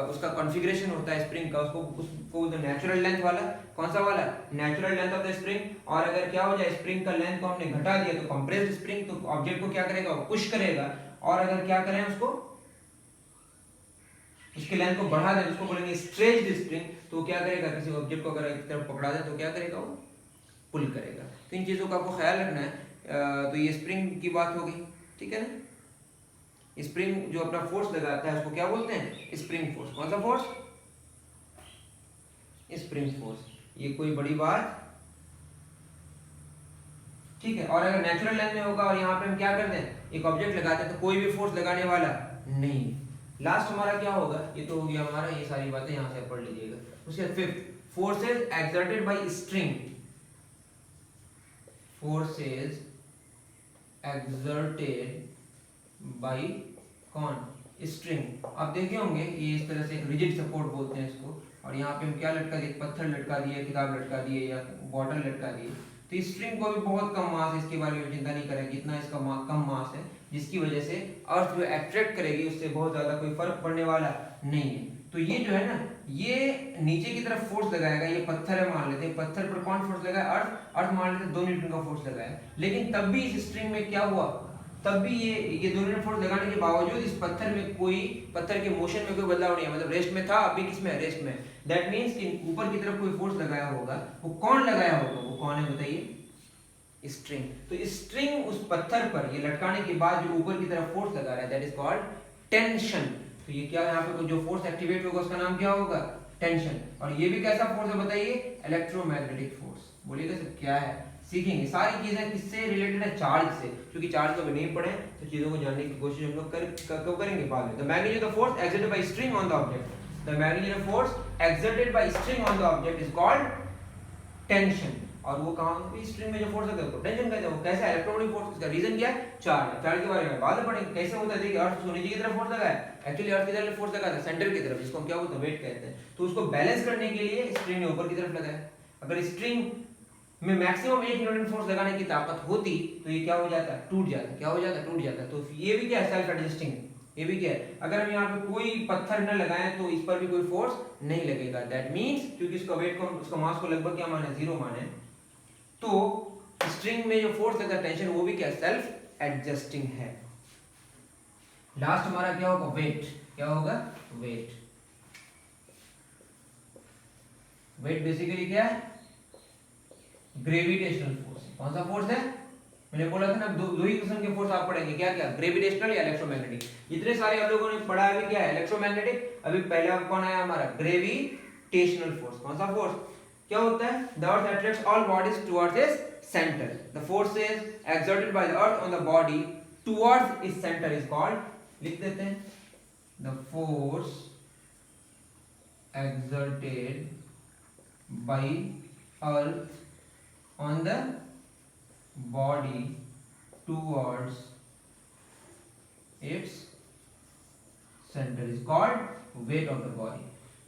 [SPEAKER 1] उसका कॉन्फ़िगरेशन होता है स्प्रिंग का, उसको नेचुरल लेंथ वाला, कौन सा वाला, natural length of the spring. और अगर क्या हो जाए, स्प्रिंग का लेंथ को हमने घटा दिया तो कंप्रेस्ड स्प्रिंग, तो ऑब्जेक्ट को क्या करेगा, पुश करेगा। और अगर क्या करें उसको, उसके लेंथ को बढ़ा दें, उसको बोलेंगे स्ट्रेच्ड स्प्रिंग, तो क्या करेगा, किसी ऑब्जेक्ट को अगर एक तरफ पकड़ा दे तो क्या करेगा, वो पुल करेगा। तो इन चीजों का आपको ख्याल रखना है। तो ये स्प्रिंग की बात हो गई, ठीक है ना। स्प्रिंग जो अपना फोर्स लगाता है उसको क्या बोलते हैं, स्प्रिंग फोर्स। कौन सा फोर्स, स्प्रिंग फोर्स। ये कोई बड़ी बात, ठीक है। और अगर नेचुरल लेंथ में होगा और यहाँ पे हम क्या करते हैं, एक ऑब्जेक्ट लगाते हैं, तो कोई भी फोर्स लगाने वाला नहीं। लास्ट हमारा क्या होगा, ये तो हो गया हमारा, ये सारी बातें यहाँ से पढ़ लीजिएगा। उसके बाद fifth, forces exerted by string, forces exerted by कौन, स्ट्रिंग। आप देखे होंगे ये इस तरह से एक रिजिड सपोर्ट बोलते हैं इसको, और यहाँ पे हम क्या लटका दिए, पत्थर लटका दिए, किताब लटका दिए या बॉटल लटका दिए। तो स्ट्रिंग को भी बहुत कम मास है, इसके बारे में चिंता नहीं करें, जितना इसका कम मास है, जिसकी वजह से अर्थ जो अट्रैक्ट करेगी उससे बहुत ज्यादा कोई फर्क पड़ने वाला नहीं है। तो ये जो है ना, ये नीचे की तरफ फोर्स लगाएगा, ये पत्थर है मान लेते हैं, पत्थर पर कौन फोर्स लगाया, अर्थ मान लेते हैं 2 न्यूटन का फोर्स लगाया। लेकिन तब भी इस स्ट्रिंग में क्या हुआ, तब भी ये 2 न्यूटन फोर्स लगाने के बावजूद इस पत्थर में कोई, पत्थर के मोशन में कोई बदलाव नहीं है, मतलब रेस्ट में था, अभी किस में, रेस्ट में। दैट मींस कि ऊपर की तरफ कोई फोर्स लगाया होगा, वो कौन लगाया होगा, वो कौन है बताइए, स्ट्रिंग। तो स्ट्रिंग उस पत्थर पर ये लटकाने के बाद जो ऊपर की तरफ फोर्स लगा रहा है, दैट इज कॉल्ड टेंशन। तो ये क्या, यहाँ पे जो फोर्स एक्टिवेट होगा उसका नाम क्या होगा, टेंशन। और ये भी कैसा फोर्स है बताइए, इलेक्ट्रोमैग्नेटिक फोर्स। बोलिएगा सर क्या है, सीखेंगे सारी चीजें किससे रिलेटेड है, चार्ज से, क्योंकि चार्ज को नहीं पढ़े तो चीजों को जानने की कोशिश हम लोग कब करेंगे, बाद में। The magnitude of force exerted bye string on the object, the magnitude of force exerted bye string on the object is called tension. और वो कहां पे, स्ट्रिंग में जो फोर्स है उसको टेंशन कहते हैं। वो कैसा है, इलेक्ट्रोमैग्नेटिक फोर्स। इसका रीजन क्या है, चार्ज। चार्ज के बारे में बाद में पढ़ेंगे कैसे होता है। देखिए अर्थ को नीचे की तरफ फोर्स लगा है, एक्चुअली अर्थ की तरफ फोर्स लगा था सेंटर की तरफ, जिसको हम क्या बोलते हैं, वेट कहते हैं। तो उसको बैलेंस करने के लिए स्ट्रिंग ने ऊपर की तरफ लगाया। अगर स्ट्रिंग में मैक्सिमम 1 न्यूटन फोर्स लगाने की ताकत होती तो ये क्या हो जाता है, टूट जाता। क्या हो जाता है, टूट जाता। तो ये भी क्या है, सेल्फ एडजस्टिंग है। ये भी क्या है, अगर हम यहाँ पे कोई पत्थर न लगाएं तो इस पर भी कोई फोर्स नहीं लगेगा। दैट मींस क्योंकि इसका वेट को, उसका मास को लगभग क्या माने, 0 माने, तो स्ट्रिंग में जो फोर्स लगता है टेंशन, वो भी क्या, सेल्फ एडजस्टिंग है। लास्ट हमारा क्या होगा, वेट। क्या होगा, वेट। वेट बेसिकली क्या है, ग्रेविटेशनल फोर्स। कौन सा फोर्स है, मैंने बोला था ना, दो ही किस्म के फोर्स आप पढ़ेंगे, क्या क्या, ग्रेविटेशनल या इलेक्ट्रोमैग्नेटिक। इतने सारे आप लोगों ने पढ़ा है, क्या है, इलेक्ट्रोमैग्नेटिक। अभी पहला कौन आया हमारा, ग्रेविटेशनल फोर्स। कौन सा फोर्स, क्या होता है, the earth attracts all bodies towards its centre. The force is exerted by the earth on the body towards its centre is called, लिख देते हैं, the force exerted bye earth on the body towards its center is called weight of the body।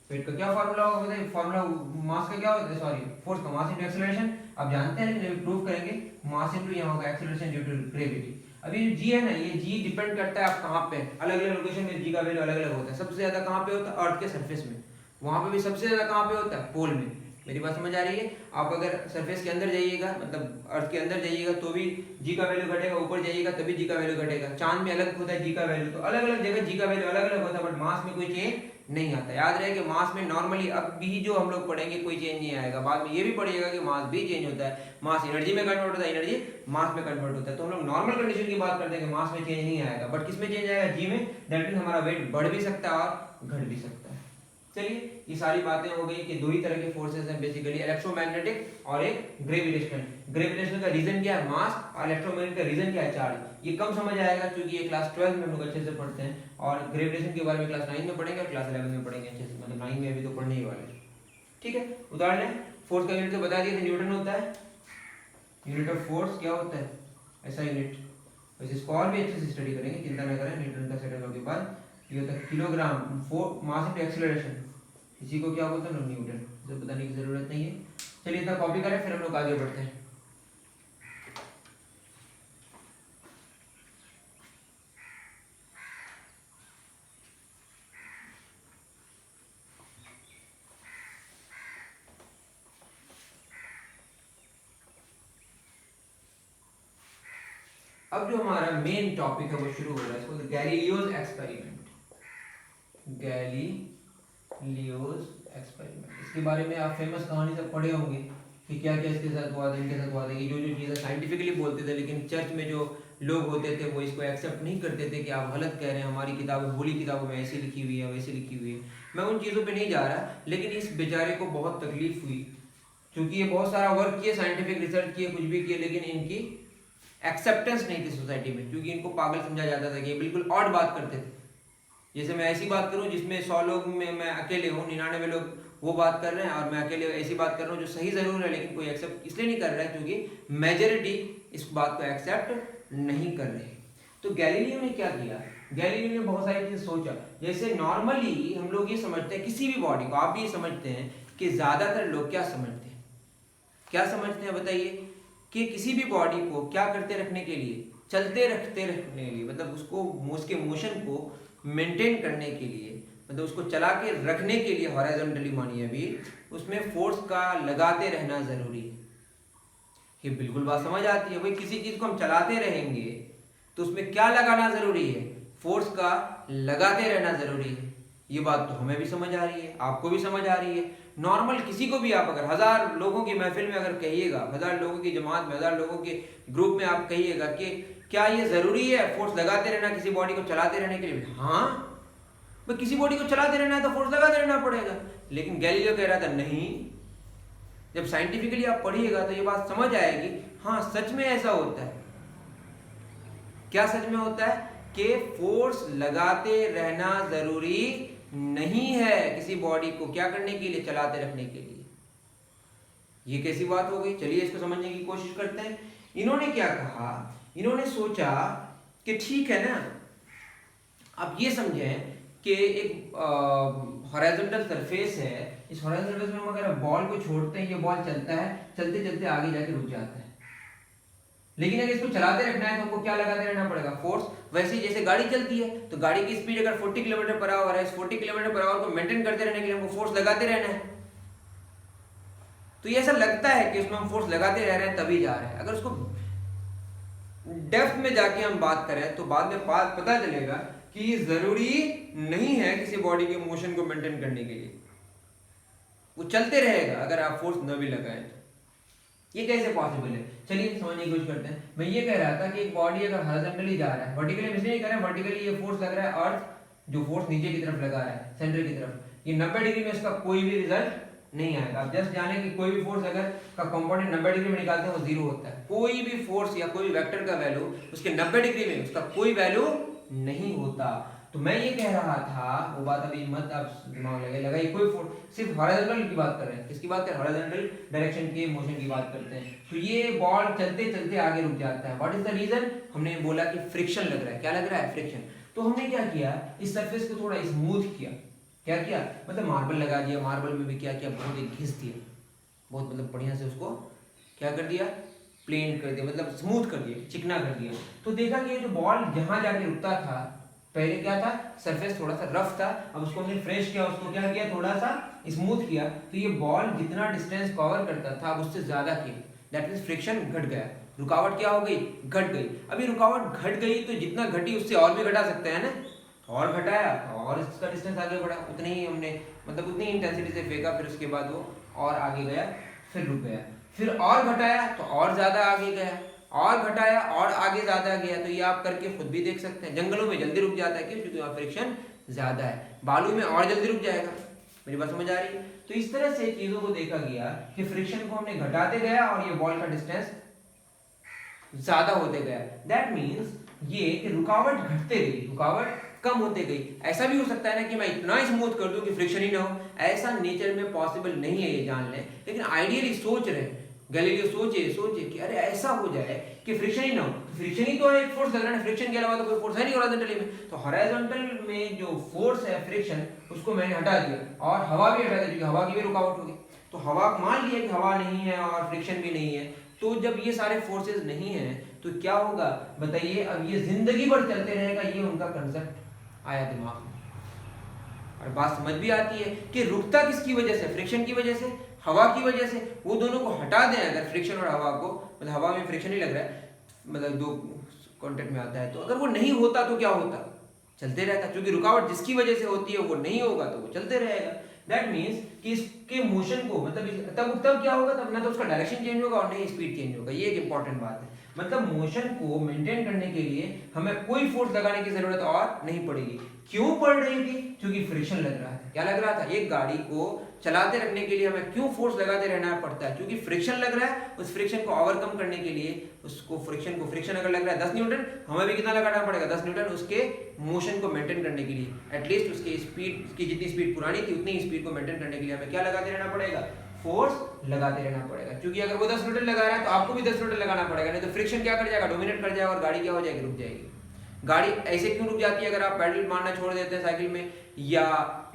[SPEAKER 1] Weight का क्या formula होगा बताइए, formula mass का क्या होता है, सॉरी फोर्स का, मास इनटू एक्सेलरेशन। आप जानते हैं लेकिन प्रूव करेंगे, मास इनटू यहाँ होगा एक्सेलरेशन ड्यू टू ग्रेविटी। अभी जो जी है ना, ये जी डिपेंड करता है आप कहाँ पे, अलग अलग लोकेशन में जी का वैल्यू अलग अलग होता है। सबसे ज्यादा कहाँ पे होता है, अर्थ के सरफेस में। वहां पे भी सबसे ज्यादा कहाँ पे होता है, पोल में। मेरी बात समझ आ रही है। आप अगर सरफेस के अंदर जाइएगा, मतलब अर्थ के अंदर जाइएगा तो भी जी का वैल्यू घटेगा, ऊपर जाइएगा तभी जी का वैल्यू घटेगा। चांद में अलग होता है जी का वैल्यू, तो अलग अलग जगह जी का वैल्यू अलग अलग होता है, बट मास में कोई चेंज नहीं आता। याद रहे कि मास में नॉर्मली अब भी जो हम लोग पढ़ेंगे कोई चेंज नहीं आएगा। बाद में ये भी पढ़िएगा कि मास भी चेंज होता है, मास एनर्जी में कन्वर्ट होता है, एनर्जी मास में कन्वर्ट होता है। तो हम लोग नॉर्मल कंडीशन की बात करते हैं कि मास में चेंज नहीं आएगा, बट किस में चेंज आएगा, जी में। दैट मींस हमारा वेट बढ़ भी सकता है और घट भी सकता है। चलिए ये सारी बातें हो गई कि दो ही तरह के फोर्सेस हैं बेसिकली, इलेक्ट्रोमैग्नेटिक और एक ग्रेविटेशनल। ग्रेविटेशनल का रीजन क्या है, मास, और इलेक्ट्रोमैग्नेटिक का रीजन क्या है, चार्ज। ये कम समझ आएगा क्योंकि ये क्लास 12 में हम लोग अच्छे से पढ़ते हैं, और ग्रेविटेशन के बारे में क्लास 9 में पढ़ेंगे और क्लास 11 में पढ़ेंगे अच्छे से, मतलब 9 में अभी तो पढ़ने ही वाले हैं। ठीक है, उदाहरण लें, फोर्स का यूनिट तो बता दिए थे, न्यूटन होता है। यूनिट ऑफ फोर्स क्या होता है, ऐसा यूनिट। वैसे इसको और भी अच्छे से स्टडी करेंगे, चिंता न करें। न्यूटन का सेट होने के बाद ये होता है किलोग्राम, मास इनटू एक्सेलरेशन, इसी को क्या बोलते हैं, न्यूटन। इसे बताने की जरूरत नहीं है। चलिए इतना कॉपी करें, फिर हम लोग आगे बढ़ते हैं। अब जो हमारा मेन टॉपिक है वो शुरू हो रहा है, इसको गैलीलियोस एक्सपेरिमेंट। गैलीलियोस एक्सपेरिमेंट, इसके बारे में आप फेमस कहानी सब पढ़े होंगे कि क्या क्या इसके साथ हुआ था, इनके साथ हुआ था, ये जो जो चीज़ें साइंटिफिकली बोलते थे, लेकिन चर्च में जो लोग होते थे वो इसको एक्सेप्ट नहीं करते थे कि आप गलत कह रहे हैं, हमारी किताबें होली किताबों में ऐसी लिखी हुई है वैसी लिखी हुई है। मैं उन चीज़ों पे नहीं जा रहा, लेकिन इस बेचारे को बहुत तकलीफ हुई, क्योंकि ये बहुत सारा वर्क किए, साइंटिफिक रिसर्च किए, कुछ भी किए, लेकिन इनकी एक्सेप्टेंस नहीं थी सोसाइटी में, क्योंकि इनको पागल समझा जाता था कि ये बिल्कुल ऑड बात करते थे। जैसे मैं ऐसी बात करूं जिसमें 100 लोग में मैं अकेले हूँ, 99 लोग वो बात कर रहे हैं, और मैं अकेले ऐसी बात कर रहा हूँ जो सही जरूर है, लेकिन कोई एक्सेप्ट इसलिए नहीं कर रहा है क्योंकि मेजॉरिटी इस बात को एक्सेप्ट नहीं कर रहे। तो गैलीलियो ने क्या किया, गैलीलियो ने बहुत सारी चीज़ सोचा। जैसे नॉर्मली हम लोग ये समझते हैं किसी भी बॉडी को, आप भी ये समझते हैं कि ज़्यादातर लोग क्या समझते हैं, क्या समझते हैं बताइए, कि किसी भी बॉडी को क्या करते रखने के लिए, चलते रखते रखने के लिए, मतलब उसको उसके मोशन को मेंटेन करने के लिए, मतलब उसको चला के रखने के लिए हॉरिजॉन्टली मानिए अभी, उसमें फोर्स का लगाते रहना जरूरी है। ये बिल्कुल बात समझ आती है भाई, किसी चीज को हम चलाते रहेंगे तो उसमें क्या लगाना जरूरी है, फोर्स का लगाते रहना जरूरी है। ये बात तो हमें भी समझ आ रही है, आपको भी समझ आ रही है। नॉर्मल किसी को भी आप अगर 1000 लोगों की महफिल में अगर कहिएगा, 1000 लोगों की जमात में, 1000 लोगों के ग्रुप में आप कहिएगा कि क्या ये जरूरी है फोर्स लगाते रहना किसी बॉडी को चलाते रहने के लिए, हाँ भाई किसी बॉडी को चलाते रहना है तो फोर्स लगाते रहना पड़ेगा। लेकिन गैलीलियो कह रहा था नहीं, जब साइंटिफिकली आप पढ़िएगा तो ये बात समझ आएगी, हाँ सच में ऐसा होता है। क्या सच में होता है कि फोर्स लगाते रहना जरूरी नहीं है किसी बॉडी को क्या करने के लिए, चलाते रखने के लिए। ये कैसी बात हो गई, चलिए इसको समझने की कोशिश करते हैं। इन्होंने क्या कहा, इन्होंने सोचा कि ठीक है ना, आप ये समझें कि एक हॉरिजॉन्टल सरफेस है, इस हॉरिजॉन्टल सरफेस में हम अगर बॉल को छोड़ते हैं, ये बॉल चलता है, चलते चलते आगे जाके रुक जाता है। लेकिन अगर इसको चलाते रखना है तो हमको क्या लगाते रहना पड़ेगा, फोर्स। वैसे ही जैसे गाड़ी चलती है तो गाड़ी की स्पीड अगर 40 किलोमीटर पर आवर है, इस 40 किलोमीटर पर आवर को मेंटेन करते रहने के लिए हमको फोर्स लगाते रहना है। तो ये ऐसा लगता है कि उसमें हम फोर्स लगाते रह रहे हैं तभी जा रहे हैं। अगर उसको डेप्थ में जाके हम बात करें तो बाद में पता चलेगा कि ये जरूरी नहीं है किसी बॉडी के मोशन को मेंटेन करने के लिए, वो चलते रहेगा अगर आप फोर्स न भी लगाएं तो। ये कैसे पॉसिबल है, चलिए समझने की कोशिश करते हैं। मैं ये कह रहा था कि एक बॉडी अगर हॉरिजॉन्टली जा रहा है, वर्टिकली हम इसलिए नहीं कर रहे हैं, वर्टिकली ये फोर्स लग रहा है अर्थ जो फोर्स नीचे की तरफ लगा रहा है सेंटर की तरफ, ये 90 डिग्री में इसका कोई भी रिजल्ट नहीं आएगा। आप जस्ट जाने कि कोई भी फोर्स अगर का कंपोनेंट 90 डिग्री में निकालते हैं वो जीरो होता है। कोई भी फोर्स या कोई भी वेक्टर का वैल्यू उसके 90 डिग्री में उसका कोई वैल्यू नहीं होता। तो मैं ये कह रहा था, वो बात अभी मत आप दिमाग लगाइए, कोई फोर्स, सिर्फ हॉरिजॉन्टल की बात कर रहे हैं, किसकी बात कर रहे हैं, हॉरिजॉन्टल डायरेक्शन के मोशन की बात करते हैं। तो ये बॉल चलते चलते आगे रुक जाता है। व्हाट इज द रीजन, हमने बोला कि फ्रिक्शन लग रहा है। क्या लग रहा है, फ्रिक्शन। तो हमने क्या किया, इस सरफेस को थोड़ा स्मूथ किया। क्या किया, मतलब मार्बल लगा दिया, मार्बल में भी क्या किया, बहुत ही घिस दिया, बहुत मतलब बढ़िया से उसको क्या कर दिया, प्लेन कर दिया, मतलब स्मूथ कर दिया, चिकना कर दिया। तो देखा कि ये जो बॉल जहां जाके रुकता था, पहले क्या था, सरफेस थोड़ा सा रफ था, अब उसको हमने फ्रेश किया, उसको क्या किया, थोड़ा सा स्मूथ किया। तो ये बॉल जितना डिस्टेंस कवर करता था अब उससे ज्यादा किया, दैट मींस फ्रिक्शन घट गया, रुकावट क्या हो गई, घट गई। अभी रुकावट घट गई तो जितना घटी उससे और भी घटा सकते हैं ना, और घटाया और इसका डिस्टेंस आगे बढ़ा, उतनी ही हमने मतलब उतनी इंटेंसिटी से फेंका, फिर उसके बाद वो और आगे गया, फिर रुक गया, फिर और घटाया तो और ज्यादा आगे गया, और घटाया और आगे ज्यादा गया। तो ये आप करके खुद भी देख सकते हैं। जंगलों में जल्दी रुक जाता है, क्यों, क्योंकि वहाँ फ्रिक्शन ज्यादा है। बालू में और जल्दी रुक जाएगा। मेरी बात समझ आ रही है। तो इस तरह से चीजों को देखा गया कि फ्रिक्शन को हमने घटाते गया और ये बॉल का डिस्टेंस ज्यादा होते गया। दैट मीन्स ये कि रुकावट घटते गई, रुकावट कम होते गई। ऐसा भी हो सकता है ना कि मैं इतना स्मूथ कर दूं कि फ्रिक्शन ही ना हो, ऐसा नेचर में पॉसिबल नहीं है, ये जान लें। लेकिन आइडियली सोच रहे हैं, गैलीलियो सोचे कि अरे ऐसा हो जाए कि फ्रिक्शन ही ना हो। तो फ्रिक्शन ही तो है, एक फोर्स लग रहा है, फ्रिक्शन के अलावा तो कोई फोर्स है नहीं हॉरिजॉन्टली में। तो हॉरिजॉन्टल में जो फोर्स है फ्रिक्शन, उसको मैंने हटा दिया और हवा भी हटा दिया, क्योंकि हवा की भी रुकावट होगी। तो हवा मान लिया कि हवा नहीं है और फ्रिक्शन भी नहीं है, तो जब ये सारे फोर्सेज नहीं है तो क्या होगा बताइए। अब ये जिंदगी भर चलते रहेगा, ये उनका कंसेप्ट आया दिमाग में। और बात समझ भी आती है कि रुकता किसकी वजह से, फ्रिक्शन की वजह से, हवा की वजह से। वो दोनों को हटा दें अगर, फ्रिक्शन और हवा को, मतलब हवा में फ्रिक्शन ही लग रहा है, मतलब दो कांटेक्ट में आता है। तो अगर वो नहीं होता तो क्या होता, चलते रहता, क्योंकि रुकावट जिसकी वजह से होती है वो नहीं होगा तो वो चलते रहेगा। दैट मीन्स कि इसके मोशन को मतलब तब क्या होगा, तब ना तो उसका डायरेक्शन चेंज होगा और नहीं स्पीड चेंज होगा। ये एक इंपॉर्टेंट बात है। मतलब मोशन को मेंटेन करने के लिए हमें कोई फोर्स लगाने की जरूरत और नहीं पड़ेगी। क्यों पड़ रही थी, क्योंकि फ्रिक्शन लग रहा था। क्या लग रहा था, एक गाड़ी को चलाते रखने के लिए हमें क्यों फोर्स लगाते रहना पड़ता है, क्योंकि फ्रिक्शन लग रहा है। उस फ्रिक्शन को ओवरकम करने के लिए उसको फ्रिक्शन अगर लग रहा है 10 न्यूटन, हमें भी कितना लगाना पड़ेगा, 10 न्यूटन, उसके मोशन को मेंटेन करने के लिए। एटलीस्ट उसकी स्पीड की जितनी स्पीड पुरानी थी उतनी स्पीड को मेंटेन करने के लिए हमें क्या लगाते रहना पड़ेगा, फोर्स लगाते रहना पड़ेगा। क्योंकि अगर वो 10 न्यूटन लगा रहा है तो आपको भी 10 न्यूटन लगाना पड़ेगा, नहीं तो फ्रिक्शन क्या कर जाएगा, डोमिनेट कर जाएगा और गाड़ी क्या हो जाएगी, रुक जाएगी। गाड़ी ऐसे क्यों रुक जाती है, अगर आप पैडल मारना छोड़ देते हैं साइकिल में या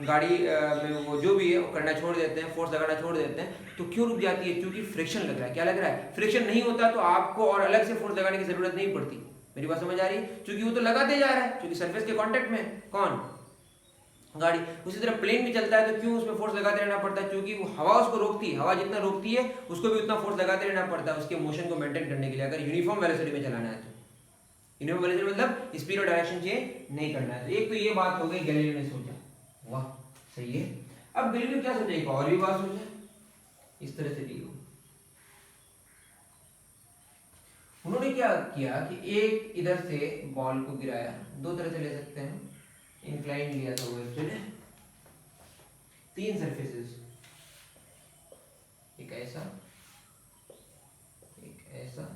[SPEAKER 1] गाड़ी में वो जो भी है वो करना छोड़ देते हैं, फोर्स लगाना छोड़ देते हैं, तो क्यों रुक जाती है, क्योंकि फ्रिक्शन लग रहा है। क्या लग रहा है, फ्रिक्शन नहीं होता तो आपको और अलग से फोर्स लगाने की जरूरत नहीं पड़ती। मेरी बात समझ आ रही है, क्योंकि वो तो लगाते जा रहा है, क्योंकि सरफेस के कांटेक्ट में कौन, गाड़ी। उसी तरह प्लेन भी चलता है तो क्यों उसमें फोर्स लगाते रहना पड़ता है, क्योंकि वो हवा उसको रोकती है, हवा जितना रोकती है उसको भी उतना फोर्स लगाते रहना पड़ता है उसके मोशन को मेंटेन करने के लिए, अगर यूनिफॉर्म वेलोसिटी में चलाना है तो। यूनिफॉर्म वेलोसिटी मतलब स्पीड और डायरेक्शन चेंज नहीं करना है। तो एक तो ये बात हो गई, गैलीलियो ने सोचा, वाह सही है। अब गैलीलियो क्या सोचा, एक और भी बात सोचा, इस तरह से दी हो। उन्होंने क्या किया कि एक इधर से बॉल को गिराया, दो तरह से ले सकते हैं, इंक्लाइन लिया था वो एक्चुअली, तीन सरफेसेस, एक ऐसा, एक ऐसा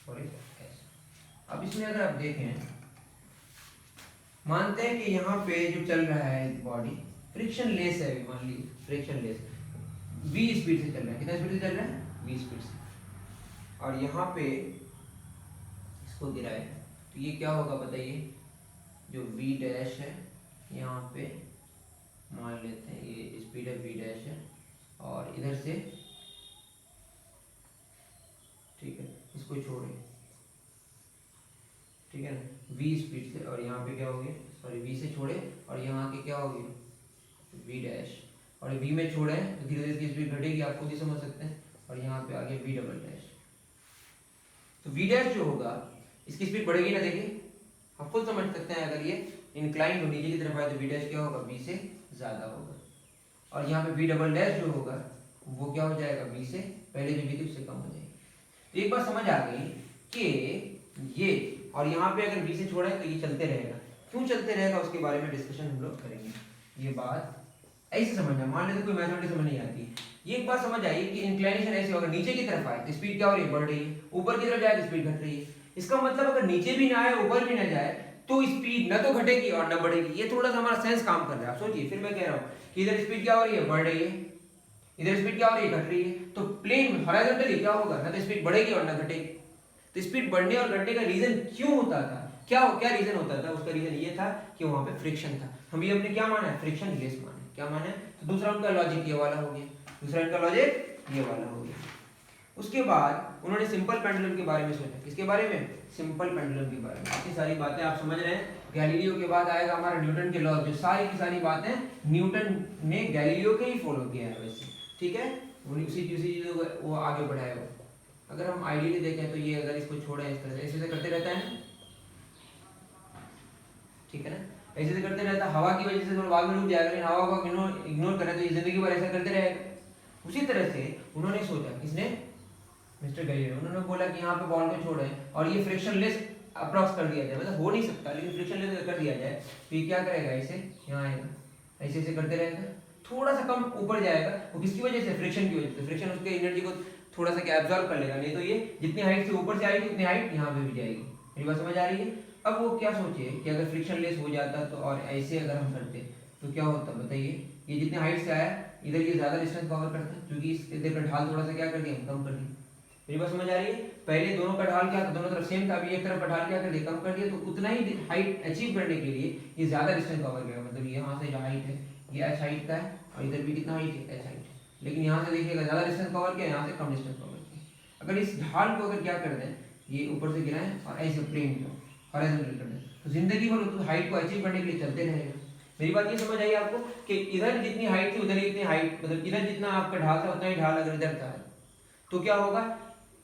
[SPEAKER 1] और एक ऐसा। अब इसमें अगर आप देखें, मानते हैं कि यहाँ पे जो चल रहा है बॉडी फ्रिक्शन लेस है, मान लीजिए फ्रिक्शन लेस v स्पीड से चल रहा है, कितना स्पीड से चल रहा है, v स्पीड से, और यहाँ पे इसको गिराए तो ये क्या होगा बताइए, जो v डैश है यहाँ पे मान लेते हैं ये स्पीड है v डैश है, और इधर से ठीक है इसको छोड़े, ठीक है ना, v स्पीड से, और यहाँ पे क्या हो गया, सॉरी v से छोड़े और यहाँ के क्या हो गया v डैश, और v में छोड़े तो धीरे धीरे इसकी स्पीड घटेगी, आप खुद ही समझ सकते हैं, और यहाँ पे आ गया v डबल डैश। तो v डैश जो होगा इसकी स्पीड बढ़ेगी ना, देखिए आप खुद समझ सकते हैं, अगर ये इंक्लाइन हो नीचे की तरफ आए तो v डैश क्या होगा, v से ज्यादा होगा, और यहाँ पे v डबल डैश जो होगा वो क्या हो जाएगा, v से पहले जो v थी उससे कम हो जाएगी। तो एक बात समझ आ गई कि ये, और यहाँ पे अगर v से छोड़े तो ये चलते रहेगा, क्यों चलते रहेगा उसके बारे में डिस्कशन हम लोग करेंगे। ये बात ऐसे समझना, मान लेते कोई मैथमेटिक्स समझ नहीं आती, ये एक बात समझ आई कि इंक्लिनेशन ऐसे होगा, नीचे की तरफ आए तो स्पीड क्या हो रही है, बढ़ रही है, ऊपर की तरफ जाए तो स्पीड घट रही है। इसका मतलब अगर नीचे भी ना आए ऊपर भी ना जाए तो स्पीड न तो घटेगी और न बढ़ेगी। ये थोड़ा सा हमारा सेंस काम कर रहा है। आप सोचिए, फिर मैं कह रहा हूँ कि इधर स्पीड क्या हो रही है, बढ़ रही है, इधर स्पीड क्या हो रही है, घट रही है, तो प्लेन हॉरिजॉन्टली क्या होगा, ना तो स्पीड बढ़ेगी और न घटेगी। तो स्पीड बढ़ने और घटने का रीजन क्यों होता था, क्या रीजन होता था, उसका रीजन ये था कि वहां पे फ्रिक्शन था। हम ये हमने क्या माना है, फ्रिक्शन लेस माना है, क्या माना है। तो दूसरा उनका लॉजिक ये वाला हो गया, दूसरा इनका लॉजिक ये वाला हो गया। उसके बाद उन्होंने सिंपल पेंडुलम के बारे में सोचा, किसके बारे में, सिंपल पेंडुलम के बारे में। इतनी सारी बातें आप समझ रहे हैं। गैलीलियो के बाद आएगा हमारा न्यूटन के लॉ, जो सारी की सारी बातें न्यूटन ने गैलीलियो के ही फॉलो किया है वैसे, ठीक है, उसी चीज वो आगे बढ़ाएगा। अगर हम आइडियली देखें तो ये अगर इसको छोड़े इस तरह से ऐसे करते रहता है, ठीक है ना, ऐसे से करते रहता है, हवा की वजह से थोड़ा बाद में रुक जाएगा, लेकिन हवा को इग्नोर करें तो ये जिंदगी भर ऐसा करते रहेगा। उसी तरह से उन्होंने सोचा, किसने, मिस्टर गैलीलियो, उन्होंने बोला कि यहाँ पे बॉल को छोड़े और ये फ्रिक्शनलेस अप्रॉक्स कर दिया जाए, मतलब हो नहीं सकता लेकिन फ्रिक्शनलेस कर दिया जाए, तो ये क्या करेगा, ऐसे यहाँ आएगा, ऐसे ऐसे करते रहेगा, थोड़ा सा कम ऊपर जाएगा, वो किसकी वजह से, फ्रिक्शन की वजह से। फ्रिक्शन उसके एनर्जी को थोड़ा सा क्या एब्जॉर्ब कर लेगा, नहीं तो ये जितनी हाइट से ऊपर से आएगी उतनी हाइट यहाँ पे भी जाएगी। मेरी बात समझ आ रही है। अब वो क्या सोचे कि अगर फ्रिक्शन लेस हो जाता तो, और ऐसे अगर हम करते तो क्या होता बताइए, ये जितने हाइट से आया इधर ये ज्यादा डिस्टेंस कवर करता है, क्योंकि इधर का ढाल थोड़ा सा क्या कर दिया, कम कर दिया। मेरी बात समझ आ रही है। पहले दोनों का ढाल क्या था, दोनों तरफ सेम था, अभी एक तरफ का ढाल क्या कर दिया, कम कर दिया, तो उतना ही हाइट अचीव करने के लिए ये ज्यादा डिस्टेंस कवर करेगा। मतलब यहाँ से जो हाइट है ये h हाइट का है, और इधर भी कितना हाइट है, h हाइट है, लेकिन यहाँ से देखिएगा ज्यादा डिस्टेंस कवर किया, यहाँ से कम डिस्टेंस कवर किया। अगर इस ढाल को अगर क्या कर दें, ये ऊपर से गिराएं और ऐसे प्लेन को हॉरिजॉन्टल कर दें, तो जिंदगी भर तो हाइट को अचीव करने के लिए चलते रहेगा। मेरी बात ये समझ आई आपको कि इधर जितनी हाइट थी उधर ही इतनी हाइट, मतलब इधर जितना आपका ढाल था उतना ही ढाल अगर इधर था तो क्या होगा,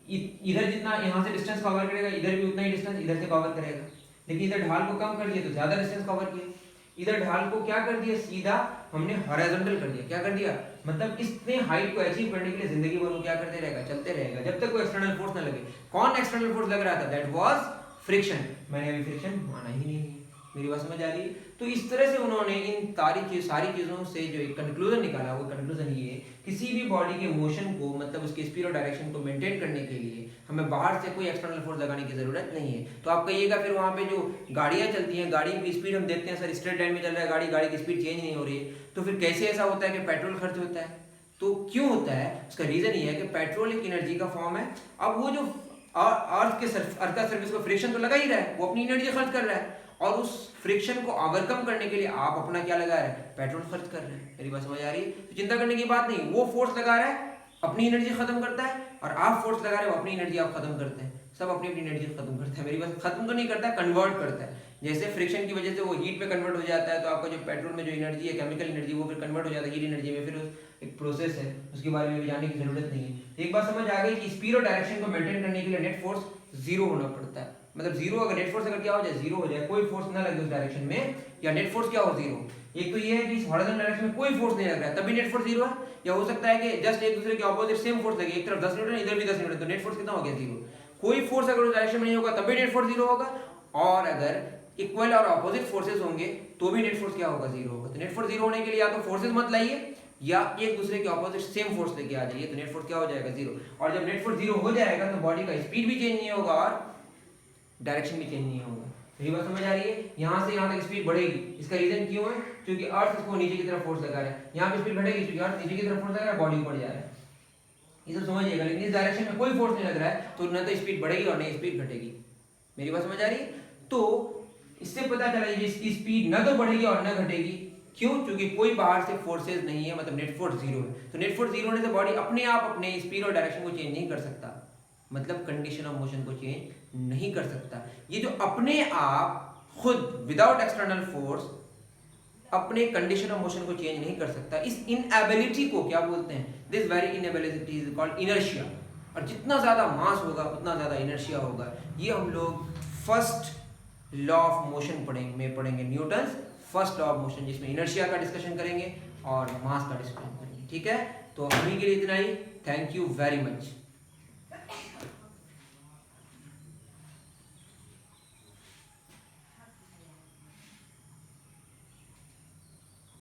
[SPEAKER 1] इधर जितना यहाँ से डिस्टेंस कवर करेगा इधर भी उतना ही डिस्टेंस इधर से कवर करेगा, लेकिन इधर ढाल को कम कर दिया तो ज्यादा डिस्टेंस कवर किया। इधर ढाल को क्या कर दिया, सीधा हमने हॉरिजॉन्टल कर दिया। क्या कर दिया, मतलब इतने हाइट को अचीव करने के लिए जिंदगी भर वो क्या करते रहेगा, चलते रहेगा, जब तक कोई एक्सटर्नल फोर्स ना लगे। कौन एक्सटर्नल फोर्स लग रहा था, दैट वाज फ्रिक्शन। मैंने अभी फ्रिक्शन माना ही नहीं है, मेरी बात समझ आ रही है। तो इस तरह से उन्होंने इन सारी चीजों से जो एक कंक्लूजन निकाला, वो कंक्लूजन ये है, किसी भी बॉडी के मोशन को, मतलब उसके स्पीड और डायरेक्शन को मेंटेन करने के लिए हमें बाहर से कोई एक्सटर्नल फोर्स लगाने की जरूरत नहीं है। तो आप कहिएगा फिर वहाँ पे जो गाड़ियाँ चलती हैं, गाड़ी की स्पीड हम देखते हैं सर स्ट्रेट लाइन में चल रहा है गाड़ी, गाड़ी की स्पीड चेंज नहीं हो रही है, तो फिर कैसे ऐसा होता है कि पेट्रोल खर्च होता है। तो क्यों होता है, उसका रीजन ये है कि पेट्रोल एक एनर्जी का फॉर्म है। अब वो जो अर्थ का सर्फेस को फ्रिक्शन तो लगा ही रहा है, वो अपनी एनर्जी खर्च कर रहा है, और उस फ्रिक्शन को ओवरकम करने के लिए आप अपना क्या लगा रहे हैं, पेट्रोल खर्च कर रहे हैं। मेरी बात समझ आ रही है। तो चिंता करने की बात नहीं, वो फोर्स लगा रहा है अपनी एनर्जी खत्म करता है, और आप फोर्स लगा रहे हो अपनी एनर्जी आप खत्म करते हैं। सब अपनी अपनी एनर्जी खत्म करता है। मेरी बात, खत्म तो नहीं करता, कन्वर्ट करता है। जैसे फ्रिक्शन की वजह से वो हीट में कन्वर्ट हो जाता है, तो आपका जो पेट्रोल में जो एनर्जी है, केमिकल एनर्जी, वो फिर कन्वर्ट हो जाता है हीट एनर्जी में। फिर एक प्रोसेस है, उसके बारे में भी जानने की जरूरत नहीं है। एक बात समझ आ गई कि स्पीड और डायरेक्शन को मेंटेन करने के लिए नेट फोर्स जीरो होना पड़ता है। मतलब जीरो, अगर नेट फोर्स अगर क्या हो जाए, जीरो हो जाए, कोई फोर्स ना लगे उस डायरेक्शन में, या नेट फोर्स क्या हो, जीरो। एक तो ये है कि इस हॉरिजॉन्टल डायरेक्शन में कोई फोर्स नहीं लग रहा है, तभी नेट फोर्स जीरो है। या हो सकता है कि जस्ट एक दूसरे के ऑपोजिट सेम फोर्स लगे, एक तरफ 10 न्यूटन इधर भी 10 न्यूटन, तो नेट फोर्स कितना हो गया, जीरो। कोई फोर्स अगर उस डायरेक्शन में नहीं होगा तभी नेट फोर्स जीरो होगा, और अगर इक्वल और ऑपोजिट फोर्सेस होंगे तो भी नेट फोर्स क्या होगा, जीरो होगा। तो नेट फोर्स जीरो होने के लिए या तो फोर्सेस मत लाइए, या एक दूसरे के ऑपोजिट सेम फोर्स लेके आ जाइए, तो नेट फोर्स क्या हो जाएगा, जीरो। और जब नेट फोर्स जीरो हो जाएगा तो बॉडी का स्पीड भी चेंज नहीं होगा और डायरेक्शन भी चेंज नहीं होगा। यही बात समझ आ रही है। यहाँ से यहाँ तक स्पीड बढ़ेगी, इसका रीजन क्यों है, क्योंकि अर्थ इसको नीचे की तरफ फोर्स लगा रहा है। यहाँ पे स्पीड बढ़ेगी क्योंकि अर्थ नीचे की तरफ फोर्स लगा रहा है, बॉडी ऊपर जा रहा है। ये सब समझिएगा। लेकिन इस डायरेक्शन में कोई फोर्स नहीं लग रहा है, तो न तो स्पीड बढ़ेगी और न स्पीड घटेगी। मेरी बात समझ आ रही है। तो इससे पता चला इसकी स्पीड न तो बढ़ेगी और न घटेगी। क्यों, क्योंकि कोई बाहर से फोर्सेज नहीं है, मतलब नेट फोर्स जीरो है। तो नेट फोर्स जीरो होने से बॉडी अपने आप अपने स्पीड और डायरेक्शन को चेंज नहीं कर सकता, मतलब कंडीशन ऑफ मोशन को चेंज नहीं कर सकता। ये जो अपने आप खुद विदाउट एक्सटर्नल फोर्स अपने कंडीशन ऑफ मोशन को चेंज नहीं कर सकता, इस इनएबिलिटी को क्या बोलते हैं, this very inability is called inertia. और जितना ज्यादा मास होगा उतना ज्यादा इनर्शिया होगा। ये हम लोग फर्स्ट लॉ ऑफ मोशन पढ़ेंगे, Newton's first law of motion, जिसमें इनर्शिया का डिस्कशन करेंगे और मास का डिस्कशन करेंगे। ठीक है, तो अभी के लिए इतना ही। Thank you very much.